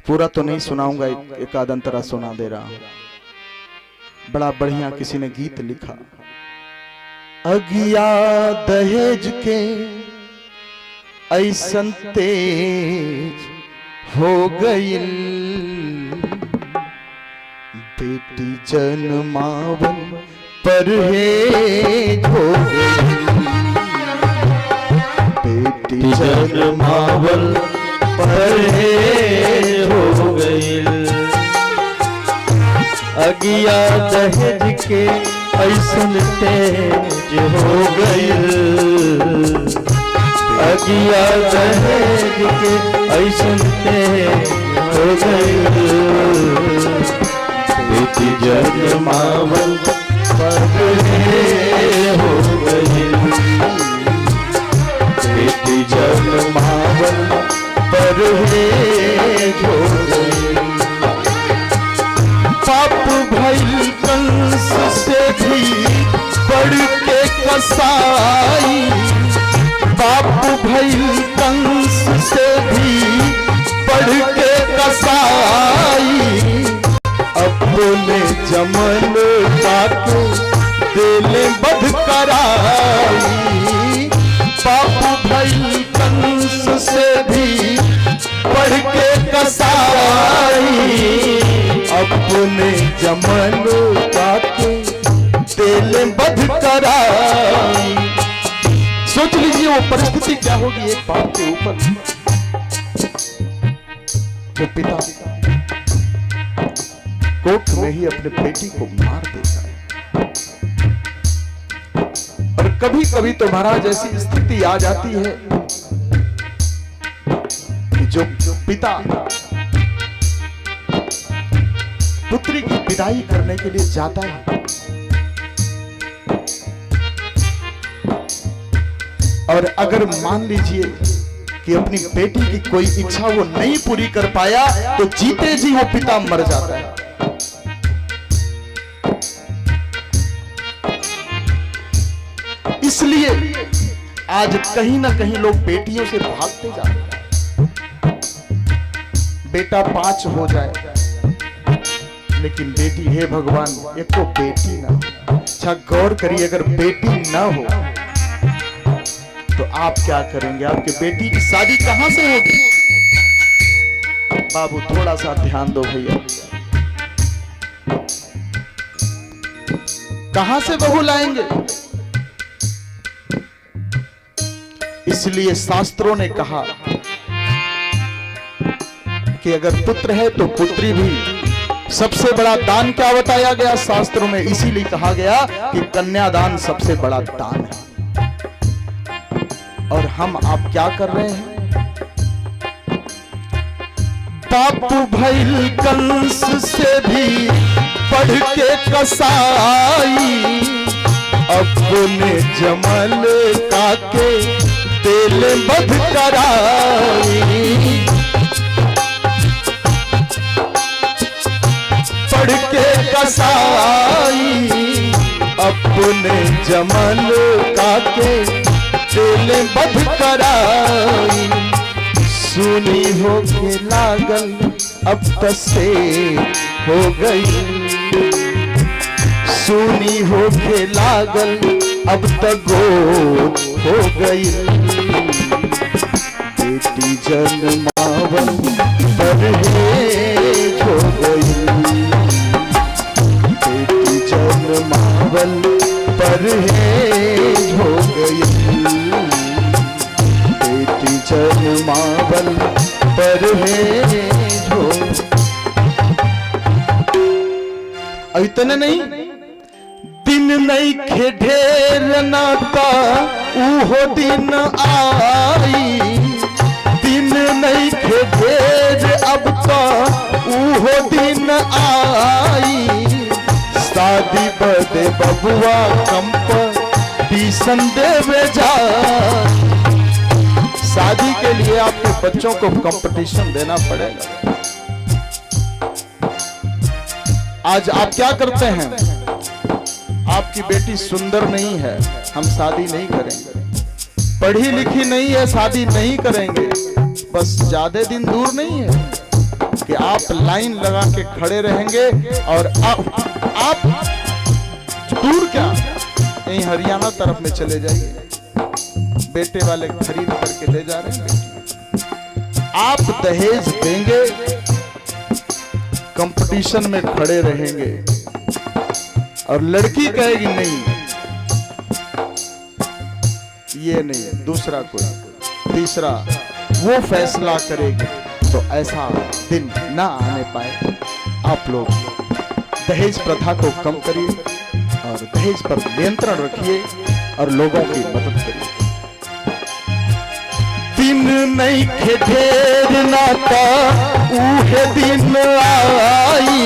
पूरा तो नहीं सुनाऊंगा, एक आध अंतरा सुना दे रहा हूं। बड़ा बढ़िया किसी ने गीत लिखा। अगिया दहेज के ऐसन तेज हो गई, बेटी जन्मावन परहेज हो गई, बेटी जन्मावन परहेज हो गई। अगिया दहेज के ऐसन तेज हो गई, अगिया दहेज के ऐसन तेज हो गई, बेटी जन्मावन परहेज हो गई, बेटी जन्मावन परहेज हो गई। पाप भइल कंस से भी बढ़ के कसाई, पाप भइल कंस से भी बढ़ के कसाई, अपने जमन काके दिल बध कराई। पाप भइल कंस से भी बढ़ के कसाई, अपने जमन काके दिल बध कराई। सोच लीजिए वो परिस्थिति क्या होगी एक बाप के ऊपर, जो पिता कोर्ट में ही अपने बेटी को मार देता है। और कभी कभी तो महाराज ऐसी स्थिति आ जाती है कि जो पिता पुत्री की विदाई करने के लिए जाता है और अगर मान लीजिए कि अपनी बेटी की कोई इच्छा वो नहीं पूरी कर पाया तो जीते जी वो पिता मर जाता है। इसलिए आज कहीं ना कहीं लोग बेटियों से भागते जा रहे हैं। बेटा 5 हो जाए लेकिन बेटी, हे भगवान, एक तो बेटी ना हो। अच्छा गौर करिए, अगर बेटी ना हो तो आप क्या करेंगे? आपके बेटी की शादी कहां से होगी? बाबू थोड़ा सा ध्यान दो भैया, कहां से बहू लाएंगे? इसलिए शास्त्रों ने कहा कि अगर पुत्र है तो पुत्री भी सबसे बड़ा दान। क्या बताया गया शास्त्रों में? इसीलिए कहा गया कि कन्यादान सबसे बड़ा दान है। और हम आप क्या कर रहे हैं? पाप भइल कंस से भी बढ़ के कसाई, अपने जमल काके दिल बध कराई। बढ़ के कसाई, अपने जमल काके दिल बध कराई। सुनी हो के लागल अब तसे हो गई, सुनी हो के लागल अब तक गोद हो गई। बेटी जन्मावन परहेज हो गई, बेटी जन्मावन परहेज हो गई, बेटी जन्मावन परहेज हो। इतने नहीं, दिन नहीं खे ढेर नाता उहो दिन आई, दिन नहीं खे ढेर अब तो उहो दिन आई। शादी बदे बबुआ कंपटीशन देवे जा, शादी के लिए आपके बच्चों को कंपटीशन देना पड़ेगा। आज आप क्या करते हैं? आपकी बेटी सुंदर नहीं है, हम शादी नहीं करेंगे। पढ़ी लिखी नहीं है, शादी नहीं करेंगे। बस ज्यादा दिन दूर नहीं है, कि आप लाइन लगा के खड़े रहेंगे और आप दूर क्या यहीं हरियाणा तरफ में चले जाइए, बेटे वाले खरीद करके ले जा रहे हैं। आप दहेज देंगे, कंपटीशन में खड़े रहेंगे और लड़की कहेगी नहीं ये नहीं, दूसरा कोई, तीसरा वो फैसला करेगी, तो ऐसा दिन ना आने पाए। आप लोग दहेज प्रथा को कम करिए और दहेज पर नियंत्रण रखिए और लोगों की मदद करिए। दिन नहीं ढेर नाता उहे दिन आई,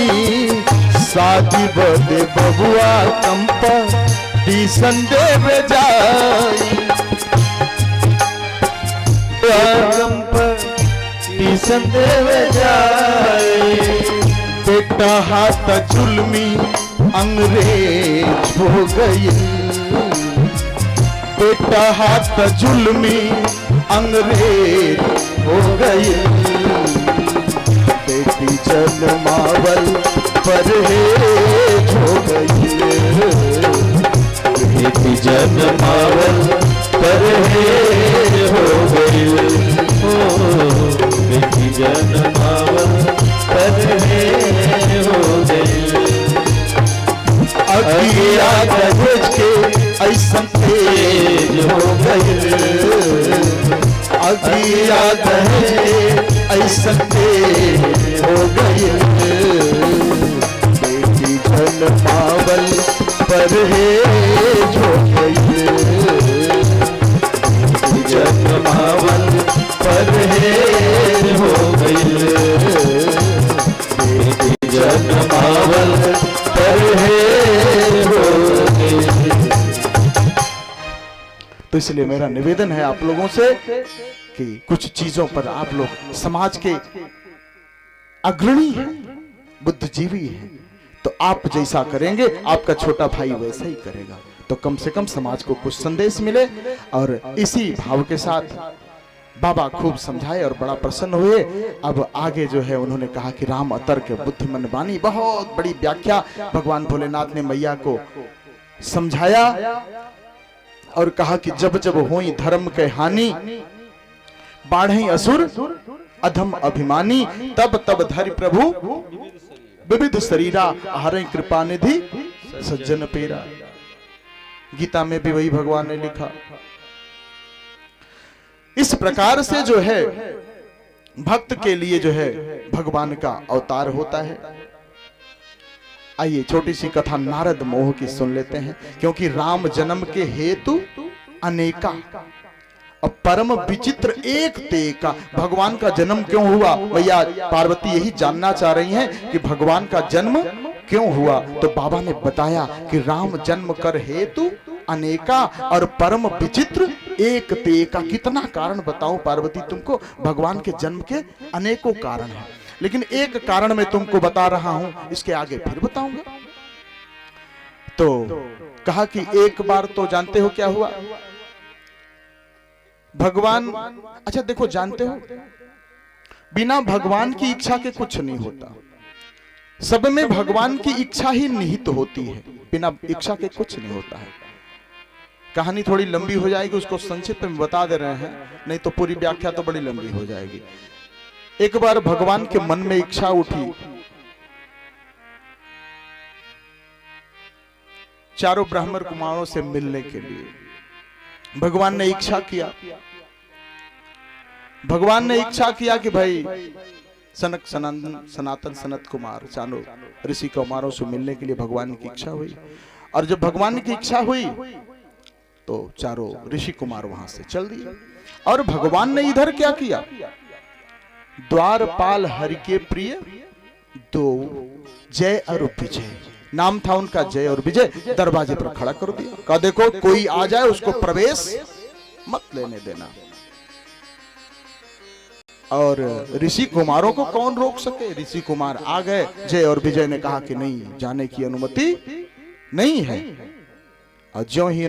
शादी बदे बबुआ कंपटीशन देवे जाई, कंपटीशन देवे जाई। बेटा हाथ जुल्मी अंग्रेज हो गई, बेटा हाथ जुल्मी अंग्रेज हो गई। बेटी जन्मावल परहेज हो गई, बेटी जन्मावल परहेज हो गई, बेटी जन्मावल परहेज हो गई। अगिया दहेज के ऐसा तेज हो गई, अगिया दहेज के ऐसा तेज हो गई। बेटी जन्मावल परहेज हो गई, बेटी जन्मावल परहेज हो गई, बेटी जन्मावल परहेज हो गई। तो इसलिए मेरा निवेदन है आप लोगों से कि कुछ चीजों पर आप लोग समाज के अग्रणी हैं, बुद्धिजीवी हैं, तो आप जैसा करेंगे आपका छोटा भाई वैसा ही करेगा। तो कम से कम समाज को कुछ संदेश मिले। और इसी भाव के साथ बाबा खूब समझाए और बड़ा प्रसन्न हुए। अब आगे जो है उन्होंने कहा कि राम अतर्क बुद्धिमान वाणी, बहुत बड़ी व्याख्या भगवान भोलेनाथ ने मैया को समझाया और कहा कि जब जब होई धर्म के हानि, बाढ़ई असुर अधम अभिमानी, तब तब धरि प्रभु विविध शरीरा, हरई कृपा निधि सज्जन पेरा। गीता में भी वही भगवान ने लिखा। इस प्रकार से जो है भक्त के लिए जो है भगवान का अवतार होता है। आइए छोटी सी कथा नारद मोह की सुन लेते हैं, क्योंकि राम जन्म के हेतु अनेका और परम विचित्र एक तेका। भगवान का जन्म क्यों हुआ, भैया पार्वती यही जानना चाह रही हैं कि भगवान का जन्म क्यों हुआ। तो बाबा ने बताया कि राम जन्म कर हेतु अनेका और परम विचित्र एक तेका। कितना कारण बताऊं पार्वती तुमको, भगवान के जन्म के अनेकों कारण हैं, लेकिन एक कारण मैं तुमको बता रहा हूं, इसके आगे फिर बताऊंगा। तो कहा कि एक बार तो जानते हो क्या हुआ भगवान। अच्छा देखो, जानते हो बिना भगवान की इच्छा के कुछ नहीं होता। सब में भगवान की इच्छा ही निहित होती है, बिना इच्छा के कुछ नहीं होता है। कहानी थोड़ी लंबी हो जाएगी, उसको संक्षिप्त में बता दे रहे हैं, नहीं तो पूरी व्याख्या तो बड़ी लंबी हो जाएगी। एक बार भगवान के मन में इच्छा उठी, चारों ब्राह्मण कुमारों से मिलने के लिए। भगवान ने इच्छा किया, भगवान ने इच्छा किया कि भाई सनक सनातन सनत कुमार चारों ऋषि कुमारों से मिलने के लिए भगवान की इच्छा हुई। और जब भगवान की इच्छा हुई तो चारों ऋषि कुमार वहां से चल दिए। और भगवान ने इधर क्या किया, द्वारपाल हरि के प्रिय दो जय और विजय, नाम था उनका जय और विजय, दरवाजे पर खड़ा कर दिया। कहा देखो कोई आ जाए उसको प्रवेश मत लेने देना। और ऋषि कुमारों को कौन रोक सके, ऋषि कुमार आ गए। जय और विजय ने कहा कि नहीं, जाने की अनुमति नहीं है। और ज्यों ही